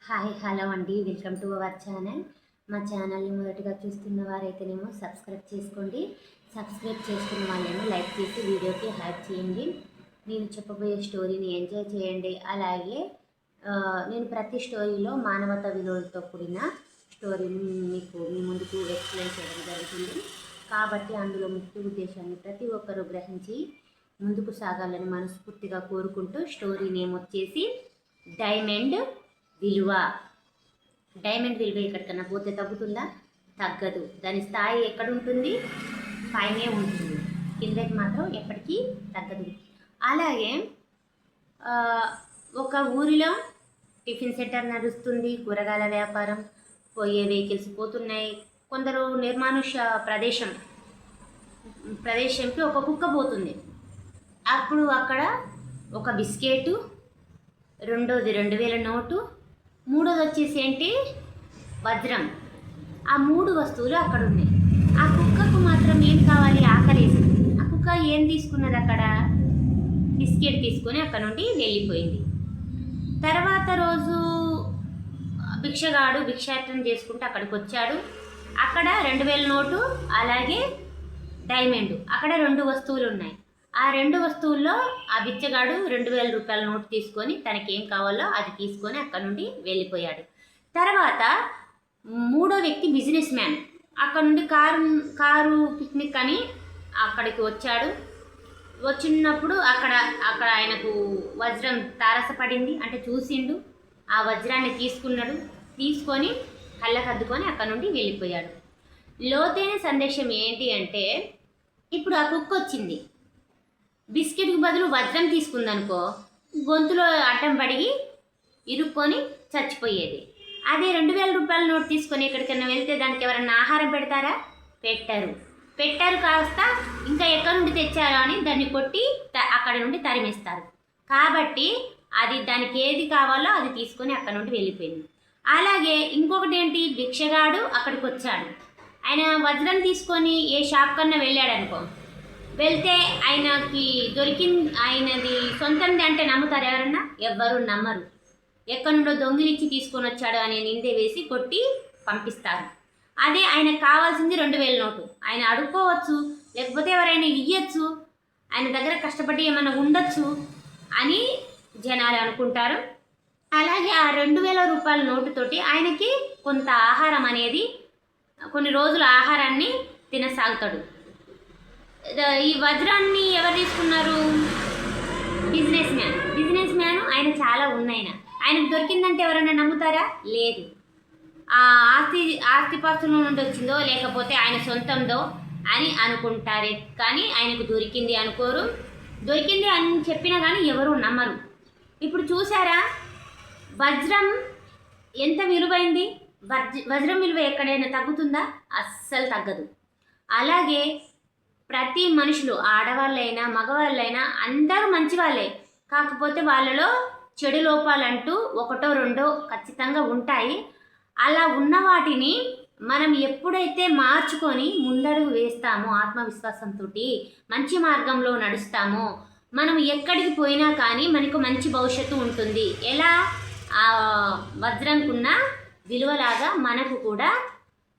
Hi hello అండి, welcome to our channel. మా ఛానల్ని మొదటిగా చూస్తున్న వారైతేనేమో సబ్స్క్రైబ్ చేసుకోండి. సబ్స్క్రైబ్ చేసుకున్న వాళ్ళేమో లైక్ చేసి వీడియోకి హైప్ చేయండి. నేను చెప్పబోయే స్టోరీని ఎంజాయ్ చేయండి. అలాగే నేను ప్రతి స్టోరీలో మానవతా విలువలతో కూడిన స్టోరీని మీ ముందుకు ఎక్స్ప్లెయిన్ చేయడం జరుగుతుంది. కాబట్టి అందులో ముఖ్య ఉద్దేశాన్ని ప్రతి ఒక్కరూ గ్రహించి ముందుకు సాగాలని మనస్ఫూర్తిగా కోరుకుంటూ స్టోరీ నేమ్ వచ్చేసి డైమండ్ విలువ. డైమండ్ విలువ ఎక్కడికన్నా పోతే తగ్గుతుందా? తగ్గదు. దాని స్థాయి ఎక్కడ ఉంటుంది? పైనే ఉంటుంది, కిందకి మాత్రం ఎప్పటికీ తగ్గదు. అలాగే ఒక ఊరిలో టిఫిన్ సెంటర్ నడుస్తుంది, కూరగాయల వ్యాపారం, పోయే వెహికల్స్ పోతున్నాయి. కొందరు నిర్మానుష్య ప్రదేశంకి ఒక కుక్క పోతుంది. అప్పుడు అక్కడ ఒక బిస్కెటు, రెండోది 2000 నోటు, మూడోది వచ్చేసి ఏంటి? వజ్రం. ఆ 3 వస్తువులు అక్కడ ఉన్నాయి. ఆ కుక్కకు మాత్రం ఏం కావాలి? ఆకలేసింది. ఆ కుక్క ఏం తీసుకున్నది? అక్కడ బిస్కెట్ తీసుకొని అక్కడ నుండి వెళ్ళిపోయింది. తర్వాత రోజు భిక్షగాడు భిక్షాటన చేసుకుంటూ అక్కడికి వచ్చాడు. అక్కడ 2000 నోటు, అలాగే డైమండ్, అక్కడ 2 వస్తువులు ఉన్నాయి. ఆ 2 వస్తువుల్లో ఆ బిచ్చగాడు 2000 రూపాయల నోటు తీసుకొని తనకేం కావాలో అది తీసుకొని అక్కడ నుండి వెళ్ళిపోయాడు. తర్వాత మూడో వ్యక్తి బిజినెస్ మ్యాన్ అక్కడ నుండి కారు పిక్నిక్ అని అక్కడికి వచ్చాడు. వచ్చినప్పుడు అక్కడ ఆయనకు వజ్రం తారసపడింది, అంటే చూసిండు. ఆ వజ్రాన్ని తీసుకొని కళ్ళకద్దుకొని అక్కడ నుండి వెళ్ళిపోయాడు. లోతైన సందేశం ఏంటి అంటే, ఇప్పుడు ఆ కుక్క వచ్చింది, బిస్కెట్కి బదులు వజ్రం తీసుకుందనుకో, గొంతులో అడ్డం పడి ఇరుక్కొని చచ్చిపోయేది. అదే 2000 రూపాయల నోటు తీసుకొని ఎక్కడికైనా వెళ్తే దానికి ఎవరన్నా ఆహారం పెడతారా? పెట్టారు కాస్త ఇంకా ఎక్కడి నుండి తెచ్చారో అని దాన్ని కొట్టి అక్కడ నుండి తరిమేస్తారు. కాబట్టి అది దానికి ఏది కావాలో అది తీసుకొని అక్కడ నుండి వెళ్ళిపోయింది. అలాగే ఇంకొకటి ఏంటి? భిక్షగాడు అక్కడికి వచ్చాడు. ఆయన వజ్రం తీసుకొని ఏ షాప్ కన్నా వెళ్ళాడు అనుకో, వెళ్తే ఆయనకి ఆయనది సొంతంది అంటే నమ్ముతారు ఎవరన్నా? ఎవ్వరు నమ్మరు. ఎక్కడి నుండో దొంగిలిచ్చి తీసుకొని వచ్చాడు అనే నిందే వేసి కొట్టి పంపిస్తారు. అదే ఆయనకు కావాల్సింది 2000 నోటు. ఆయన అడుక్కోవచ్చు, లేకపోతే ఎవరైనా ఇయ్యచ్చు, ఆయన దగ్గర కష్టపడి ఏమైనా ఉండొచ్చు అని జనాలు అనుకుంటారు. అలాగే ఆ 2000 రూపాయల నోటుతోటి ఆయనకి కొంత ఆహారం అనేది, కొన్ని రోజుల ఆహారాన్ని తినసాగుతాడు. ఈ వజ్రాన్ని ఎవరు తీసుకున్నారు? Business man. ఆయన చాలా ఉన్నాయన. ఆయనకు దొరికిందంటే ఎవరైనా నమ్ముతారా? లేదు. ఆ ఆస్తిపాస్తుల నుండి వచ్చిందో లేకపోతే ఆయన సొంతందో అని అనుకుంటారే కానీ ఆయనకు దొరికింది అనుకోరు. దొరికింది అని చెప్పినా కానీ ఎవరు నమ్మరు. ఇప్పుడు చూసారా, వజ్రం ఎంత విలువైంది? వజ్రం విలువ ఎక్కడైనా తగ్గుతుందా? అస్సలు తగ్గదు. అలాగే ప్రతి మనుషులు, ఆడవాళ్ళైనా మగవాళ్ళైనా అందరూ మంచి వాళ్ళే, కాకపోతే వాళ్ళలో చెడు లోపాలంటూ ఒకటో రెండో ఖచ్చితంగా ఉంటాయి. అలా ఉన్న వాటిని మనం ఎప్పుడైతే మార్చుకొని ముందడుగు వేస్తామో, ఆత్మవిశ్వాసంతో మంచి మార్గంలో నడుస్తామో, మనం ఎక్కడికి పోయినా కానీ మనకు మంచి భవిష్యత్తు ఉంటుంది. ఎలా? ఆ వజ్రంకున్న విలువలాగా మనకు కూడా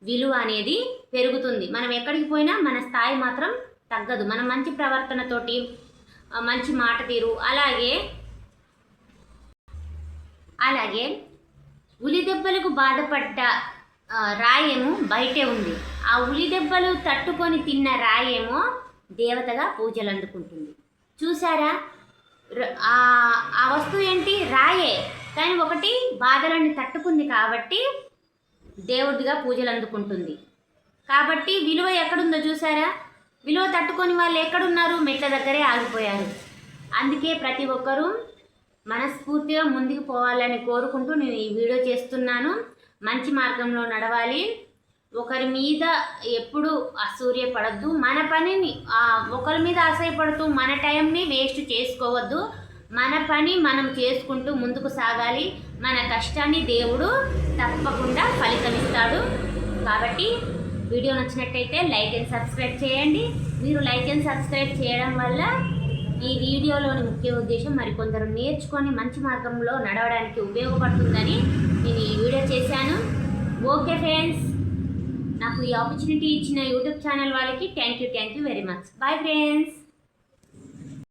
విలువ అనేది పెరుగుతుంది. మనం ఎక్కడికి పోయినా మన స్థాయి మాత్రం తగ్గదు. మనం మంచి ప్రవర్తనతోటి, మంచి మాట తీరు, అలాగే ఉలి దెబ్బలకు బాధపడ్డ రాయేమో బయటే ఉంది. ఆ ఉలి దెబ్బలు తట్టుకొని తిన్న రాయేమో దేవతగా పూజలు అందుకుంటుంది. చూసారా, ఆ వస్తువు ఏంటి? రాయే, కానీ ఒకటి బాధలన్నీ తట్టుకుంది కాబట్టి దేవుడిగా పూజలు అందుకుంటుంది. కాబట్టి విలువ ఎక్కడుందో చూసారా? విలువ తట్టుకొని వాళ్ళు ఎక్కడున్నారు? మెట్ల దగ్గరే ఆగిపోయారు. అందుకే ప్రతి ఒక్కరూ మనస్ఫూర్తిగా ముందుకు పోవాలని కోరుకుంటూ నేను ఈ వీడియో చేస్తున్నాను. మంచి మార్గంలో నడవాలి. ఒకరి మీద ఎప్పుడు అసూర్యపడద్దు. మన పనిని ఒకరి మీద ఆశయపడుతూ మన టైంని వేస్ట్ చేసుకోవద్దు. మన పని మనం చేసుకుంటూ ముందుకు సాగాలి. మన కష్టాన్ని దేవుడు తప్పకుండా ఫలితమిస్తాడు. కాబట్టి వీడియో నచ్చినట్టయితే లైక్ అండ్ సబ్స్క్రైబ్ చేయండి. మీరు లైక్ అండ్ సబ్స్క్రైబ్ చేయడం వల్ల ఈ వీడియోలోని ముఖ్య ఉద్దేశం మరికొందరు నేర్చుకొని మంచి మార్గంలో నడవడానికి ఉపయోగపడుతుందని నేను ఈ వీడియో చేశాను. ఓకే ఫ్రెండ్స్, నాకు ఈ ఆపర్చునిటీ ఇచ్చిన యూట్యూబ్ ఛానల్ వాళ్ళకి thank you very much. Bye friends.